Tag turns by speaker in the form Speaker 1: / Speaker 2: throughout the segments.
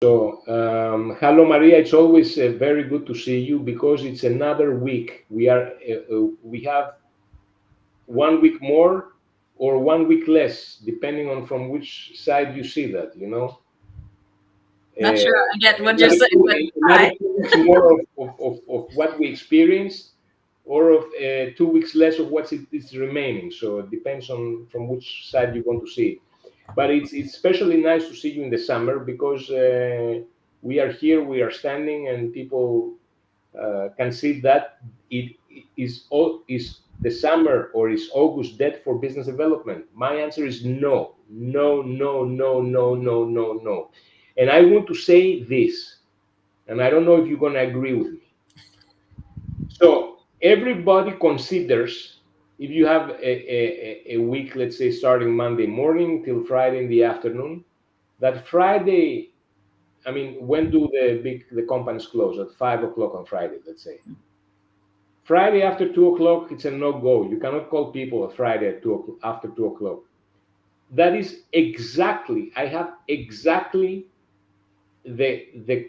Speaker 1: So, hello, Maria. It's always very good to see you because it's another week. We have 1 week more or 1 week less, depending on from which side you see that.
Speaker 2: Not sure
Speaker 1: Uh,
Speaker 2: I get what you're saying, but
Speaker 1: another
Speaker 2: hi.
Speaker 1: 2 weeks more of what we experienced, or of 2 weeks less of what is remaining. So it depends on from which side you want to see it. But it's especially nice to see you in the summer because we are here, we are standing, and people can see that is the summer or is August dead for business development. My answer is no, no, no, no, no, no, no, no. And I want to say this, and I don't know if you're going to agree with me. So everybody considers, if you have a week, let's say starting Monday morning till Friday in the afternoon, that Friday, I mean, when do the companies close? At 5 o'clock on Friday, let's say. Friday after 2 o'clock, it's a no-go. You cannot call people on Friday at after 2 o'clock. That is exactly. I have exactly the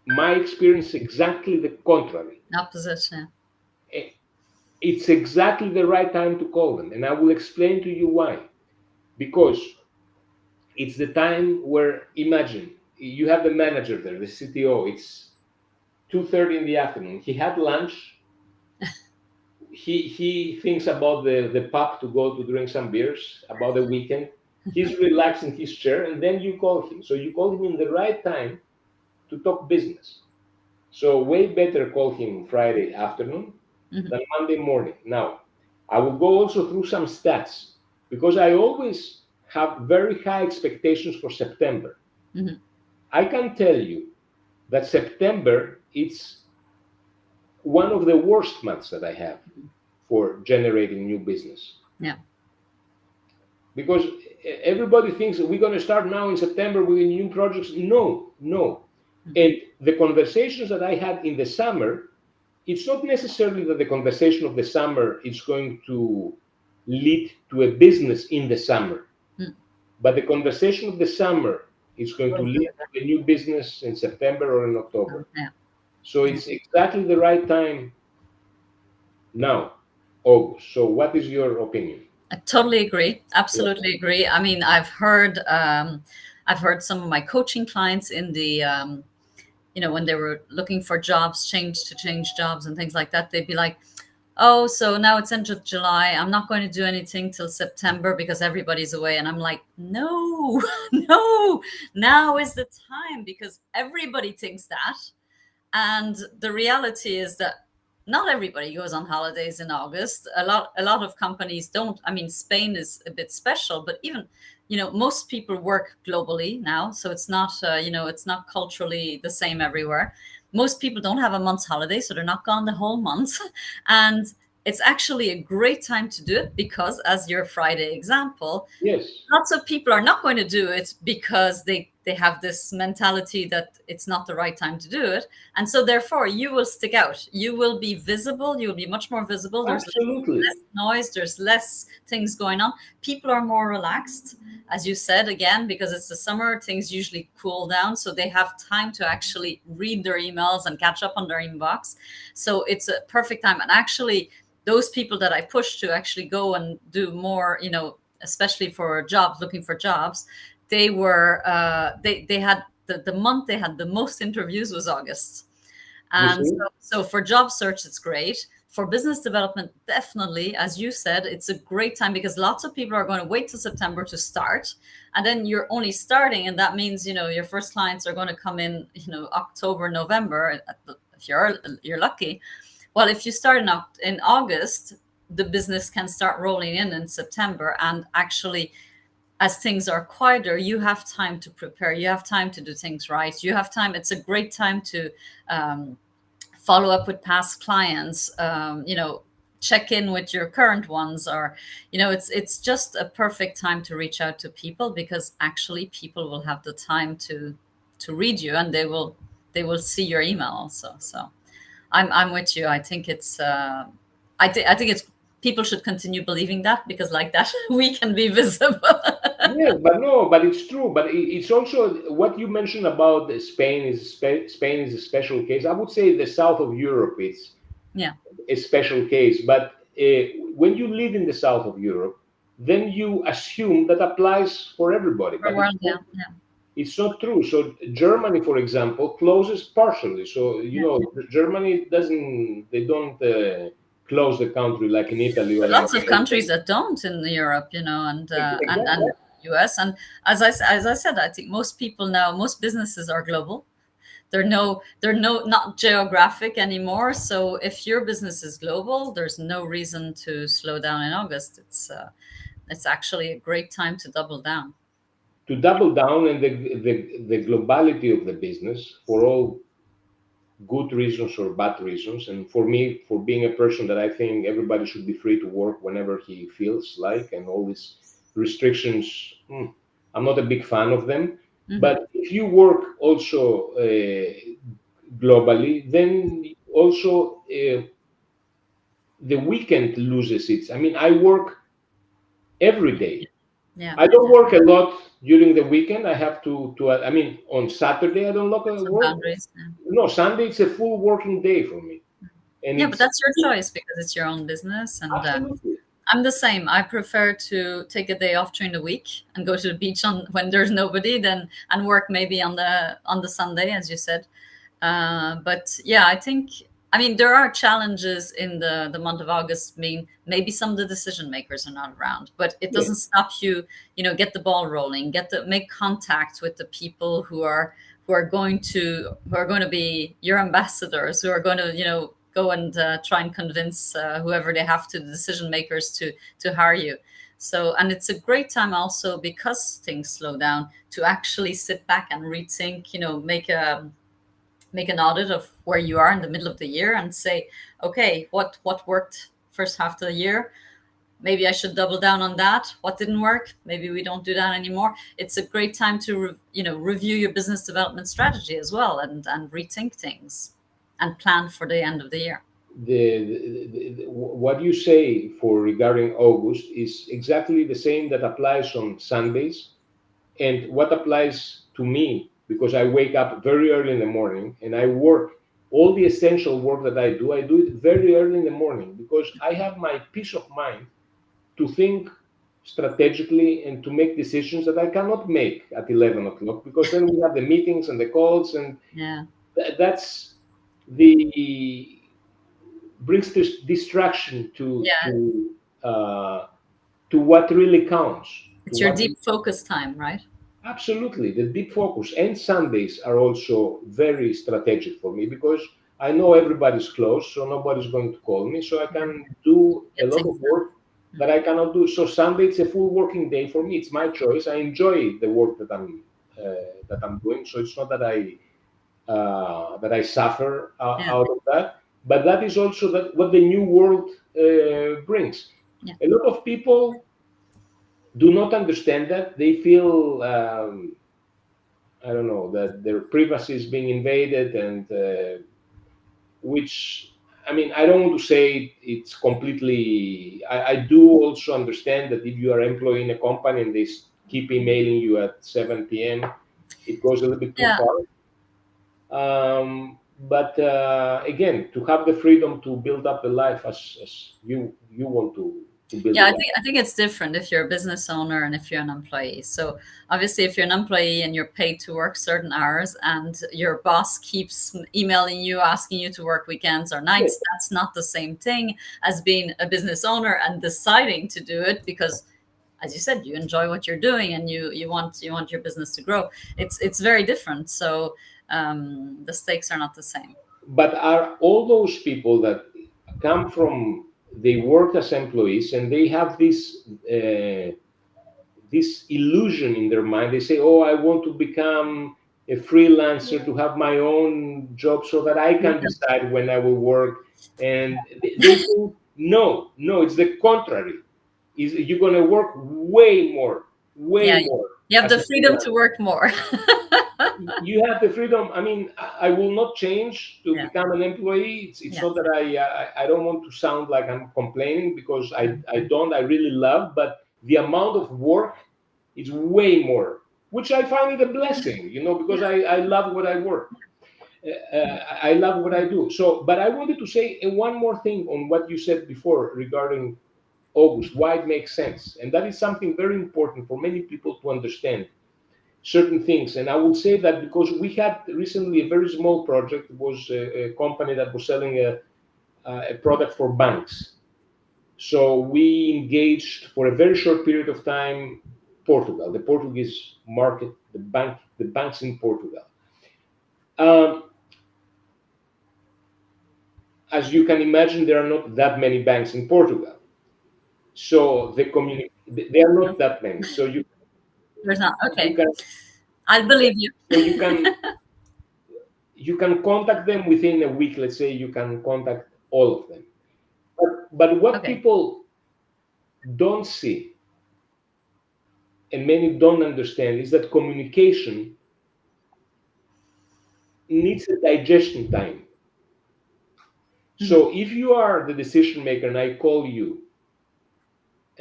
Speaker 1: my experience exactly the contrary.
Speaker 2: Opposition.
Speaker 1: Eh, It's exactly the right time to call them, and I will explain to you why. Because it's the time where, imagine you have the manager there, the CTO. It's 2:30 in the afternoon. He had lunch. He thinks about the pub to go to drink some beers, about the weekend. He's relaxed in his chair, and then you call him. So you call him in the right time to talk business. So way better call him Friday afternoon
Speaker 2: Hmm.
Speaker 1: than Monday morning. Now, I will go also through some stats because I always have very high expectations for September.
Speaker 2: Hmm.
Speaker 1: I can tell you that September it's one of the worst months that I have for generating new business
Speaker 2: Yeah.
Speaker 1: because everybody thinks that we're going to start now in September with new projects. No, no. And the conversations that I had in the summer, it's not necessarily that the conversation of the summer is going to lead to a business in the summer,
Speaker 2: Mm.
Speaker 1: but the conversation of the summer is going to
Speaker 2: Will
Speaker 1: lead
Speaker 2: deliver.
Speaker 1: to a new business in September or in October.
Speaker 2: Yeah.
Speaker 1: So
Speaker 2: Yeah.
Speaker 1: it's exactly the right time now, August. So what is your opinion?
Speaker 2: I totally agree.
Speaker 1: Yeah.
Speaker 2: Absolutely agree. I mean, I've heard some of my coaching clients in the when they were looking for jobs, change jobs and things like that, they'd be like, oh, so now it's end of July. I'm not going to do anything till September because everybody's away. And I'm like, no, no, now is the time because everybody thinks that. And the reality is that not everybody goes on holidays in August. A lot of companies don't. I mean, Spain is a bit special, but even most people work globally now, so it's not it's not culturally the same everywhere. Most people don't have a month's holiday, so they're not gone the whole month. And it's actually a great time to do it because, as your Friday example,
Speaker 1: Yes,
Speaker 2: lots of people are not going to do it because they have this mentality that it's not the right time to do it, and so therefore you will stick out, you will be visible, you'll be much more visible. There's
Speaker 1: absolutely.
Speaker 2: less noise, there's less things going on, people are more relaxed, as you said, again, because it's the summer, things usually cool down, so they have time to actually read their emails and catch up on their inbox. So it's a perfect time. And actually, those people that I push to actually go and do more, especially for jobs, looking for jobs, they had the month they had the most interviews was August.
Speaker 1: You
Speaker 2: And
Speaker 1: see?
Speaker 2: so for job search, it's great. For business development, definitely, as you said, it's a great time because lots of people are going to wait till September to start. And then you're only starting. And that means, your first clients are going to come in, October, November, if you're lucky. Well, if you start in August, the business can start rolling in September. And actually, as things are quieter, you have time to prepare. You have time to do things right. You have time. It's a great time to follow up with past clients. Check in with your current ones, or it's just a perfect time to reach out to people because actually people will have the time to read you, and they will see your email also. So I'm with you. I think I think it's people should continue believing that because like that we can be visible.
Speaker 1: Yes, but no, but it's true. But it's also what you mentioned about Spain is Spain is a special case. I would say the south of Europe is
Speaker 2: Yeah,
Speaker 1: a special case. But when you live in the south of Europe, then you assume that applies for everybody.
Speaker 2: for a
Speaker 1: But
Speaker 2: while, yeah, yeah,
Speaker 1: it's not true. So Germany, for example, closes partially. So you
Speaker 2: yeah.
Speaker 1: know, Germany doesn't. They don't close the country like in Italy or in
Speaker 2: Lots of countries that don't in Europe, and
Speaker 1: exactly.
Speaker 2: US. And as I said, I think most people now, most businesses are global. They're not geographic anymore. So if your business is global, there's no reason to slow down in August. It's actually a great time to double down.
Speaker 1: To double down and the globality of the business for all good reasons or bad reasons. And for me, for being a person that I think everybody should be free to work whenever he feels like, and all these restrictions, I'm not a big fan of them.
Speaker 2: Hmm.
Speaker 1: But if you work also globally, then also the weekend loses its. I mean, I work every day.
Speaker 2: Yeah,
Speaker 1: I don't
Speaker 2: yeah.
Speaker 1: work a lot during the weekend. I have to. I mean, on Saturday I don't
Speaker 2: Some
Speaker 1: work.
Speaker 2: boundaries. Yeah.
Speaker 1: No, Sunday it's a full working day for me, and
Speaker 2: Yeah, but
Speaker 1: it's
Speaker 2: that's your choice because it's your own business, and
Speaker 1: absolutely.
Speaker 2: I'm the same. I prefer to take a day off during the week and go to the beach on when there's nobody, than and work maybe on the Sunday, as you said. But yeah, I think, I mean, there are challenges in the month of August. Mean maybe some of the decision makers are not around, but it
Speaker 1: Yes,
Speaker 2: doesn't stop you. Get the ball rolling, make contact with the people who are going to be your ambassadors, who are going to go and try and convince whoever they have to, the decision makers, to hire you. So, and it's a great time also because things slow down to actually sit back and rethink. Make an audit of where you are in the middle of the year and say, okay, what worked first half of the year? Maybe I should double down on that. What didn't work? Maybe we don't do that anymore. It's a great time to review your business development strategy as well, and rethink things and plan for the end of the year.
Speaker 1: what you say for regarding August is exactly the same that applies on Sundays, and what applies to me because I wake up very early in the morning and I work all the essential work that I do. I do it very early in the morning because I have my peace of mind to think strategically and to make decisions that I cannot make at 11 o'clock because then we have the meetings and the calls, and
Speaker 2: Yeah,
Speaker 1: that's the brings this distraction
Speaker 2: yeah.
Speaker 1: uh, to what really counts. To
Speaker 2: It's your
Speaker 1: what
Speaker 2: deep focus time, right?
Speaker 1: absolutely the deep focus, and Sundays are also very strategic for me because I know everybody's closed, so nobody's going to call me, so I
Speaker 2: Yeah,
Speaker 1: can do a
Speaker 2: get
Speaker 1: lot
Speaker 2: things
Speaker 1: of work
Speaker 2: done.
Speaker 1: that I cannot do. So Sunday it's a full working day for me. It's my choice. I enjoy the work that I'm doing, so it's not that I suffer
Speaker 2: Yeah,
Speaker 1: out of that. But that is also that what the new world brings.
Speaker 2: yeah,
Speaker 1: A lot of people do not understand that. They feel I don't know that their privacy is being invaded, and which I mean I don't want to say it's completely. I do also understand that if you are employee in a company and they keep emailing you at 7 p.m., it goes a little bit too
Speaker 2: yeah.
Speaker 1: far. But again, to have the freedom to build up the life as you want to build
Speaker 2: Yeah,
Speaker 1: it
Speaker 2: I
Speaker 1: up.
Speaker 2: think I think it's different if you're a business owner and if you're an employee. So obviously, if you're an employee and you're paid to work certain hours, and your boss keeps emailing you asking you to work weekends or
Speaker 1: Yes,
Speaker 2: nights, that's not the same thing as being a business owner and deciding to do it because, as you said, you enjoy what you're doing and you want your business to grow. It's very different. So the stakes are not the same.
Speaker 1: but are all those people that come from they work as employees and they have this illusion in their mind. They say, "Oh, I want to become a freelancer to have my own job so that I can decide when I will work." And they think, "No, no, it's the contrary. Is you're going to work way
Speaker 2: Yeah,
Speaker 1: more
Speaker 2: you have
Speaker 1: as
Speaker 2: the
Speaker 1: a
Speaker 2: freedom to
Speaker 1: freelancer.
Speaker 2: work more.
Speaker 1: You have the freedom. I mean, I will not change to
Speaker 2: Yeah,
Speaker 1: become an employee. It's
Speaker 2: yeah,
Speaker 1: not that I don't want to sound like I'm complaining because I
Speaker 2: mm,
Speaker 1: don't. I really love, but the amount of work." It's way more, which I find it a blessing, because
Speaker 2: Yeah.
Speaker 1: I love what I work. I love what I do. So, but I wanted to say one more thing on what you said before regarding August, why it makes sense. And that is something very important for many people to understand certain things. And I would say that because we had recently a very small project, it was a company that was selling a product for banks. So we engaged for a very short period of time Portugal, the Portuguese market, the banks in Portugal. Um, as you can imagine, there are not that many banks in Portugal. So there are
Speaker 2: No,
Speaker 1: not that many. So
Speaker 2: there's not.
Speaker 1: you
Speaker 2: Okay.
Speaker 1: can
Speaker 2: I believe you.
Speaker 1: so you can contact them within a week. Let's say you can contact all of them. But what
Speaker 2: Okay.
Speaker 1: people don't see and many don't understand is that communication needs a digestion time.
Speaker 2: Mhm.
Speaker 1: So if you are the decision maker and I call you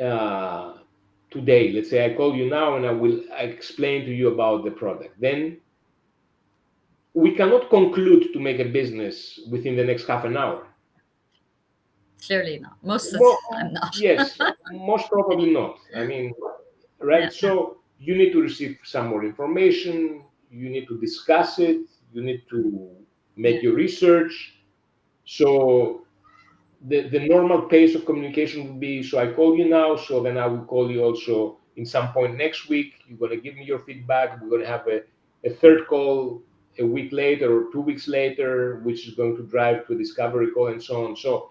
Speaker 1: uh, today, let's say I call you now and I explain to you about the product, then we cannot conclude to make a business within the next half an hour.
Speaker 2: Clearly not. Most of the
Speaker 1: Well,
Speaker 2: time, not.
Speaker 1: yes, most probably not. I mean, right?
Speaker 2: Yeah.
Speaker 1: So you need to receive some more information, you need to discuss it, you need to
Speaker 2: Yeah.
Speaker 1: make your research. So the normal pace of communication would be, so I call you now, so then I will call you also in some point next week. You're going to give me your feedback. We're going to have a third call a week later or 2 weeks later, which is going to drive to a discovery call and so on. So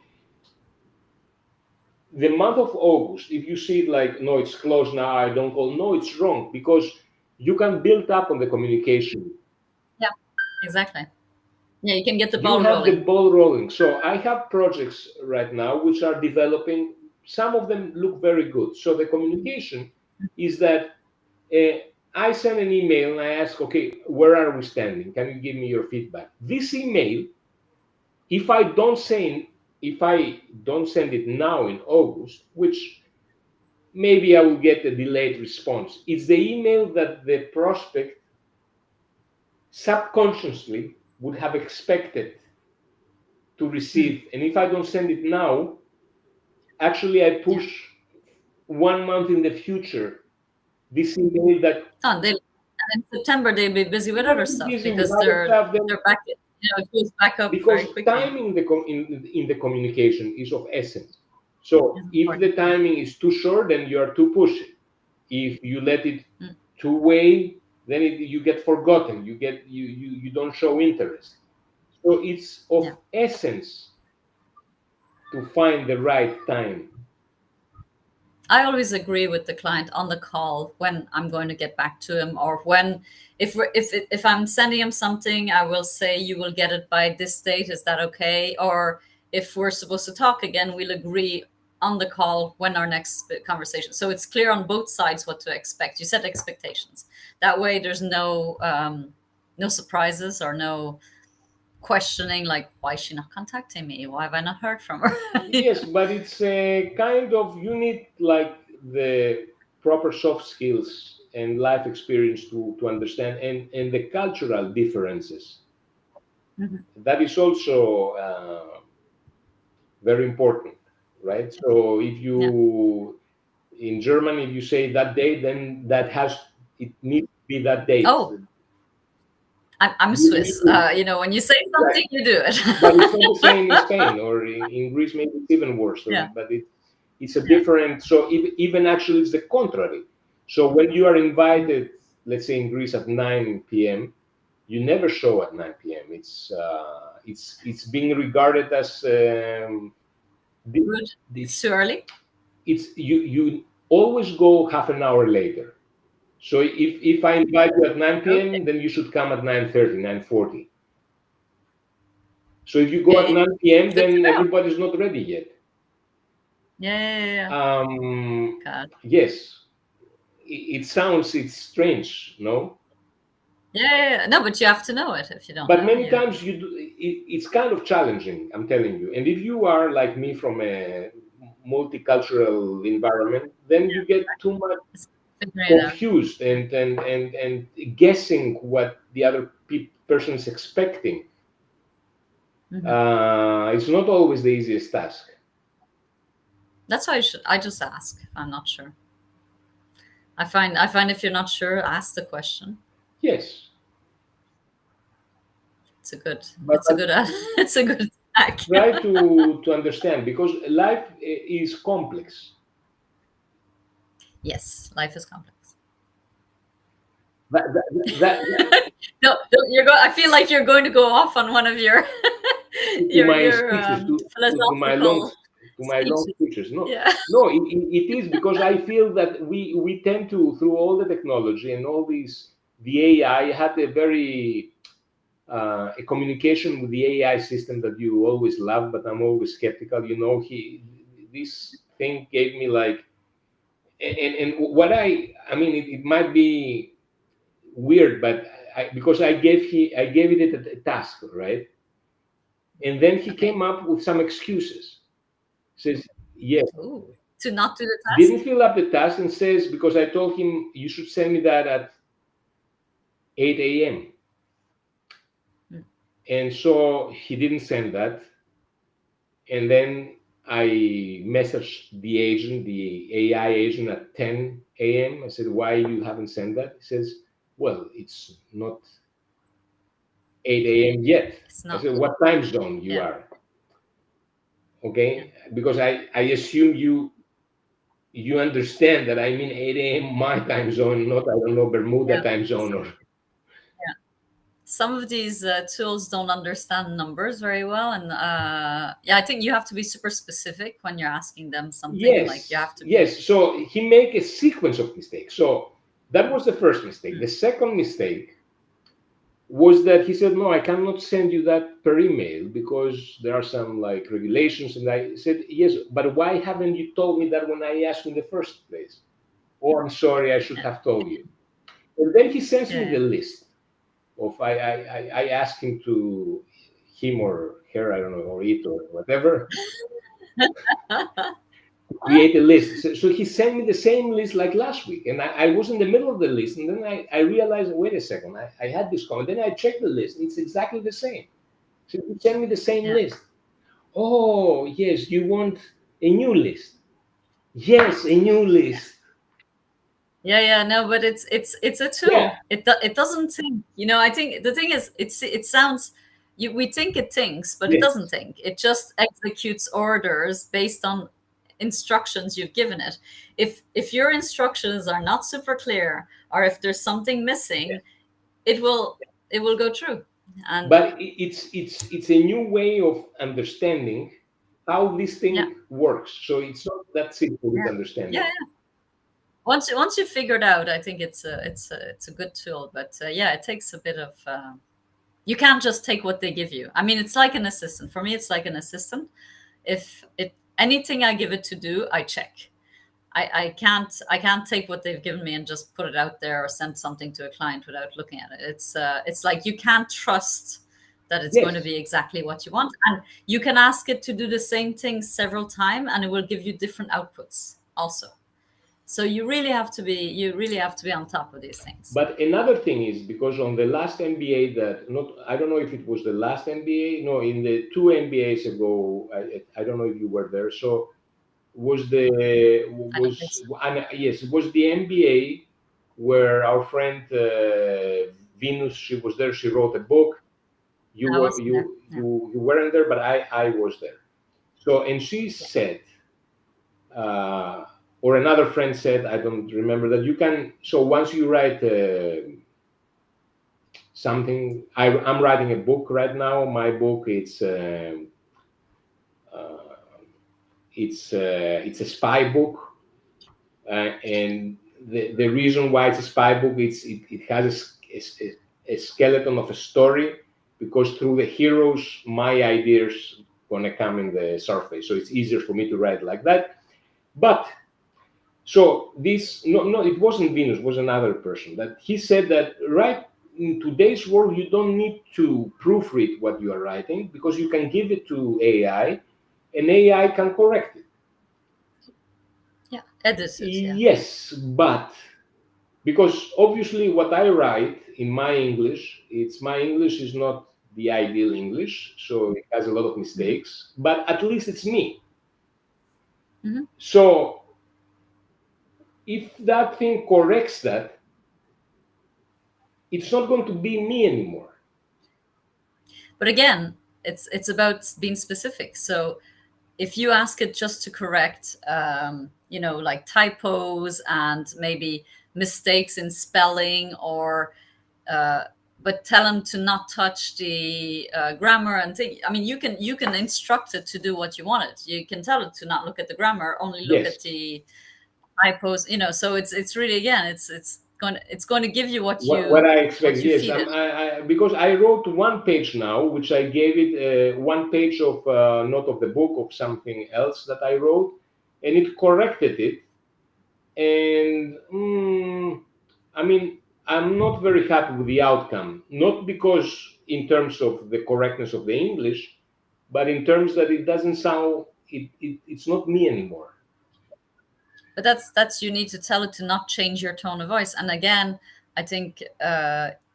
Speaker 1: the month of August, if you see it like, no, it's closed now, I don't call, no, it's wrong, because you can build up on the communication.
Speaker 2: Yeah. Exactly. Yeah, you can get the
Speaker 1: You
Speaker 2: ball
Speaker 1: have the
Speaker 2: rolling.
Speaker 1: ball rolling. So I have projects right now which are developing. Some of them look very good. So the communication is that uh, I send an email and I ask, okay, where are we standing? Can you give me your feedback? This email, if I don't say, if I don't send it now in August, which maybe I will get a delayed response, it's the email that the prospect subconsciously would have expected to
Speaker 2: Mm.
Speaker 1: receive. And if I don't send it now, actually I
Speaker 2: Yeah.
Speaker 1: push 1 month in the future this email that
Speaker 2: Done. They and in September they'll be busy with
Speaker 1: you're going
Speaker 2: other
Speaker 1: to be
Speaker 2: stuff
Speaker 1: busy with
Speaker 2: because
Speaker 1: other stuff. Then
Speaker 2: they're back. It goes back up
Speaker 1: because
Speaker 2: very quickly.
Speaker 1: timing in the communication is of essence. So
Speaker 2: It's
Speaker 1: if
Speaker 2: important.
Speaker 1: the
Speaker 2: Yeah.
Speaker 1: timing is too short, then you are too pushy. If you let it
Speaker 2: Mm.
Speaker 1: too way, then you get forgotten. You don't show interest. So it's
Speaker 2: Yeah.
Speaker 1: of essence to find the right time.
Speaker 2: I always agree with the client on the call when I'm going to get back to him, or when if I'm sending him something, I will say you will get it by this date. Is that okay? Or if we're supposed to talk again, we'll agree on the call when our next conversation. So it's clear on both sides what to expect. You set expectations. That way, there's no surprises or no questioning like why is she not contacting me? Why have I not heard from her? You
Speaker 1: Yes, but it's a kind of, you need like the proper soft skills and life experience to understand, and the cultural differences.
Speaker 2: Mhm.
Speaker 1: That is also very important, right? So if
Speaker 2: Yeah.
Speaker 1: you in German, if you say that date, then it needs to be that date.
Speaker 2: Oh, I'm
Speaker 1: You need
Speaker 2: Swiss.
Speaker 1: to,
Speaker 2: When you say something,
Speaker 1: exactly.
Speaker 2: you do
Speaker 1: But it's not the
Speaker 2: it.
Speaker 1: same in Spain or in Greece. Maybe it's even worse.
Speaker 2: Yeah.
Speaker 1: But it's a different. So even actually, it's the contrary. So when you are invited, let's say in Greece at 9 p.m., you never show at 9 p.m. It's being regarded as
Speaker 2: Rude. It's
Speaker 1: it's
Speaker 2: too early.
Speaker 1: you always go half an hour later. So if I invite you at 9
Speaker 2: Okay.
Speaker 1: p.m., then you should come at 9:30, 9:40. So if you go at
Speaker 2: Okay.
Speaker 1: 9 p.m.,
Speaker 2: Good to
Speaker 1: then
Speaker 2: know.
Speaker 1: everybody's not ready yet.
Speaker 2: Yeah, yeah, yeah, yeah.
Speaker 1: Um,
Speaker 2: God.
Speaker 1: yes, it's strange, no?
Speaker 2: Yeah, yeah, yeah. No, but you have to know it. If you don't
Speaker 1: But
Speaker 2: know,
Speaker 1: many
Speaker 2: you.
Speaker 1: times it's kind of challenging, I'm telling you. And if you are like me from a multicultural environment, then you get too much.
Speaker 2: figuring it out.
Speaker 1: confused and guessing what the other person is expecting.
Speaker 2: Hmm.
Speaker 1: It's not always the easiest task.
Speaker 2: That's why I just ask if I'm not sure. I find if you're not sure, ask the question.
Speaker 1: Yes,
Speaker 2: It's a good
Speaker 1: but,
Speaker 2: it's a good it's a good hack.
Speaker 1: try to understand, because life is complex.
Speaker 2: Yes, life is complex.
Speaker 1: That, that, that,
Speaker 2: No, no, I feel like you're going to go off on one of your
Speaker 1: to my
Speaker 2: your
Speaker 1: speeches, to my long
Speaker 2: philosophical speeches.
Speaker 1: speeches. No,
Speaker 2: Yeah.
Speaker 1: no, it is because I feel that we tend to, through all the technology and all these, the AI had a very a communication with the AI system that you always love, but I'm always skeptical. This thing gave me like, and what I mean, it might be weird, but because I gave it a task, right? And then he
Speaker 2: Okay.
Speaker 1: came up with some excuses. Says, yes,
Speaker 2: Ooh. To not do the
Speaker 1: didn't
Speaker 2: task?
Speaker 1: fill up the task, and says, because I told him you should send me that at 8 a.m.
Speaker 2: Mm.
Speaker 1: And so he didn't send that. And then I messaged the agent, the AI agent, at 10 a.m. I said, why you haven't sent that? He says, well, it's not 8 a.m. yet.
Speaker 2: It's
Speaker 1: I
Speaker 2: not.
Speaker 1: said, what time zone you
Speaker 2: Yeah.
Speaker 1: are?
Speaker 2: Yeah.
Speaker 1: Okay, because I assume you understand that I mean 8 a.m. my time zone, not, I don't know, Bermuda
Speaker 2: Yeah.
Speaker 1: time
Speaker 2: So,
Speaker 1: zone or.
Speaker 2: yeah. Some of these tools don't understand numbers very well, and yeah, I think you have to be super specific when you're asking them something. Like you
Speaker 1: Yes,
Speaker 2: have to be.
Speaker 1: yes. So he make a sequence of mistakes. So that was the first mistake. The
Speaker 2: Mm.
Speaker 1: second mistake was that he said, no, I cannot send you that per email because there are some like regulations. And I said, yes, but why haven't you told me that when I asked you in the first place? Oh, I'm sorry, I should
Speaker 2: Yeah.
Speaker 1: have told you. And then he sends me the
Speaker 2: Yeah.
Speaker 1: list of, I asked him to, him or her, I don't know, or it or whatever, create a list. So he sent me the same list like last week, and I was in the middle of the list, and then I realized, wait a second, I had this comment. Then I checked the list, and it's exactly the same. So he sent me the same
Speaker 2: Yeah.
Speaker 1: list. Oh, yes, you want a new list? Yes, a new list.
Speaker 2: Yeah, yeah, no, but it's a
Speaker 1: Yeah,
Speaker 2: tool. It doesn't think. I think the thing is, it sounds. We think it thinks, but it doesn't
Speaker 1: yes,
Speaker 2: think. It just executes orders based on instructions you've given it. If your instructions are not super clear, or if there's something
Speaker 1: yes.
Speaker 2: missing, it will it will go through. And
Speaker 1: But it's a new way of understanding how this
Speaker 2: yeah,
Speaker 1: thing works. So it's not that simple with
Speaker 2: yeah, yeah,
Speaker 1: understanding.
Speaker 2: yeah. Once you figure it out, I think it's a good tool. But yeah, it takes a bit of. You can't just take what they give you. I mean, it's like an assistant. For me, it's like an assistant. If it anything I give it to do, I check. I can't take what they've given me and just put it out there or send something to a client without looking at it. It's like you can't trust that it's going to
Speaker 1: Yes,
Speaker 2: be exactly what you want. And you can ask it to do the same thing several times and it will give you different outputs also. So you really have to be on top of these things.
Speaker 1: but another thing is, because on the last MBA, that not, I don't know if it was the last MBA, no, in the two MBAs ago, I don't know if you were there. So was the
Speaker 2: I don't think
Speaker 1: was
Speaker 2: so.
Speaker 1: and yes, it was the MBA where our friend Venus, she was there. She wrote a book. You
Speaker 2: I
Speaker 1: were
Speaker 2: wasn't there. Yeah.
Speaker 1: you weren't there, but I was there. So, and she
Speaker 2: Yeah.
Speaker 1: said, uh, or another friend said, I don't remember, that you can. So once you write something, I'm writing a book right now. My book, uh, it's a spy book, and the reason why it's a spy book, it has a skeleton of a story, because through the heroes, my ideas gonna come in the surface. So it's easier for me to write like that. But so this, no, it wasn't Venus, it was another person, that he said that, right, in today's world, you don't need to proofread what you are writing, because you can give it to AI, and AI can correct it.
Speaker 2: Yeah. Edit it. Yeah.
Speaker 1: Yes, but because obviously what I write in my English, it's my English is not the ideal English, so it has a lot of
Speaker 2: Mhm.
Speaker 1: mistakes, but at least it's me.
Speaker 2: Mhm.
Speaker 1: So if that thing corrects that, it's not going to be me anymore.
Speaker 2: But again, it's about being specific. So if you ask it just to correct, like typos and maybe mistakes in spelling, or uh, but tell them to not touch the grammar and thing. I mean, you can instruct it to do what you want it. You can tell it to not look at the grammar, only look
Speaker 1: Yes.
Speaker 2: at the typos. So it's really, again, it's going to give you what
Speaker 1: What
Speaker 2: you
Speaker 1: I expect,
Speaker 2: what you
Speaker 1: yes.
Speaker 2: feed it.
Speaker 1: Because I wrote one page now, which I gave it one page of not of the book, of something else that I wrote, and it corrected it. And I mean, I'm not very happy with the outcome. Not because in terms of the correctness of the English, but in terms that it doesn't sound. It's not me anymore.
Speaker 2: But that's you need to tell it to not change your tone of voice. And again, I think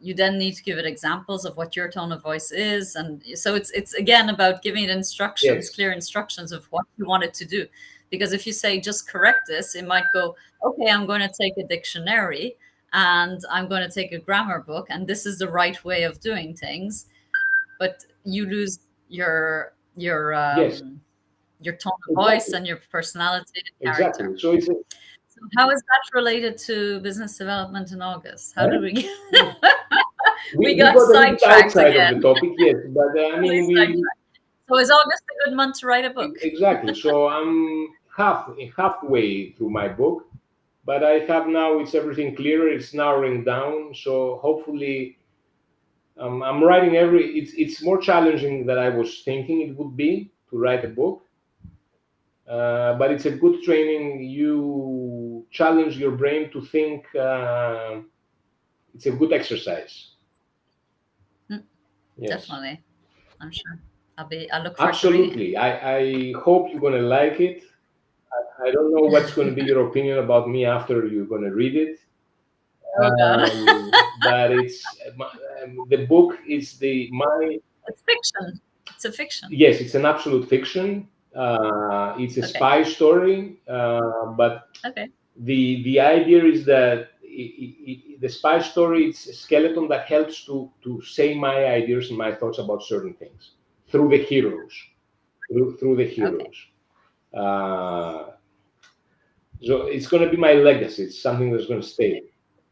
Speaker 2: you then need to give it examples of what your tone of voice is. And so it's again about giving it instructions,
Speaker 1: Yes.
Speaker 2: clear instructions of what you want it to do. Because if you say just correct this, it might go, okay, I'm going to take a dictionary and I'm going to take a grammar book, and this is the right way of doing things. But you lose
Speaker 1: Yes.
Speaker 2: your tone of voice
Speaker 1: Exactly.
Speaker 2: and your personality and character.
Speaker 1: Exactly. So it's a,
Speaker 2: So how is that related to business development in August? How
Speaker 1: huh?
Speaker 2: did we get we
Speaker 1: We
Speaker 2: got
Speaker 1: got a little bit
Speaker 2: sidetracked
Speaker 1: outside of
Speaker 2: again?
Speaker 1: the topic, yes, but I
Speaker 2: Totally
Speaker 1: mean, we
Speaker 2: sidetracked. So is August a good month to write a book?
Speaker 1: exactly. So I'm halfway through my book, but I have now it's everything clearer. It's narrowing down. So hopefully, I'm writing every. It's more challenging than I was thinking it would be to write a book, but it's a good training. You challenge your brain to think. It's a good exercise.
Speaker 2: Mm,
Speaker 1: Yes.
Speaker 2: definitely. I'm sure. I'll look forward to reading it.
Speaker 1: Absolutely. I hope you're going to like it. I don't know what's going to be your opinion about me after you're going to read it.
Speaker 2: Oh God.
Speaker 1: But the book is the my
Speaker 2: It's fiction. It's a fiction.
Speaker 1: yes, it's an absolute fiction. It's a
Speaker 2: Okay.
Speaker 1: spy story, but
Speaker 2: Okay.
Speaker 1: the idea is that the spy story it's a skeleton that helps to say my ideas and my thoughts about certain things through the heroes, through the
Speaker 2: Okay.
Speaker 1: heroes. Uh, so it's going to be my legacy. It's something that's going to stay.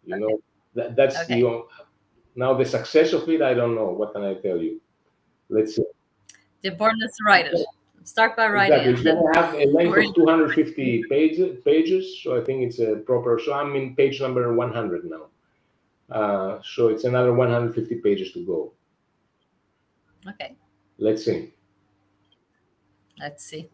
Speaker 1: You
Speaker 2: Okay.
Speaker 1: know, that's
Speaker 2: Okay.
Speaker 1: now the success of it. I don't know. What can I tell you? Let's see.
Speaker 2: The important is to write it. Start by writing
Speaker 1: Exactly.
Speaker 2: it,
Speaker 1: It's
Speaker 2: and
Speaker 1: going
Speaker 2: then
Speaker 1: to have a length
Speaker 2: we're
Speaker 1: of 250 pages. So I think it's a proper. So I'm in page number 100 now. So it's another 150 pages to go.
Speaker 2: okay.
Speaker 1: Let's see.
Speaker 2: Let's see.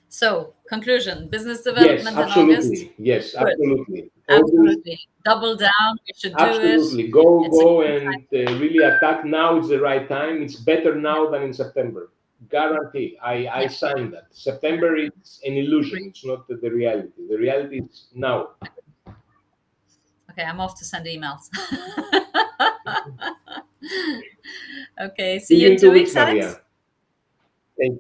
Speaker 2: So, conclusion: business
Speaker 1: Yes,
Speaker 2: development in August.
Speaker 1: absolutely. Yes,
Speaker 2: Good.
Speaker 1: absolutely. August,
Speaker 2: Absolutely. Double down. You should do it.
Speaker 1: absolutely. Go,
Speaker 2: It's a
Speaker 1: go,
Speaker 2: great
Speaker 1: and
Speaker 2: time to
Speaker 1: really attack. Now it's the right time. It's better now than in September. Guarantee. I
Speaker 2: yeah.
Speaker 1: signed that. September is an illusion. It's not the reality. The reality is now.
Speaker 2: Okay, I'm off to send emails. Okay, see
Speaker 1: See
Speaker 2: you
Speaker 1: you
Speaker 2: in
Speaker 1: in two
Speaker 2: 2
Speaker 1: weeks,
Speaker 2: weeks,
Speaker 1: Maria.
Speaker 2: Alex.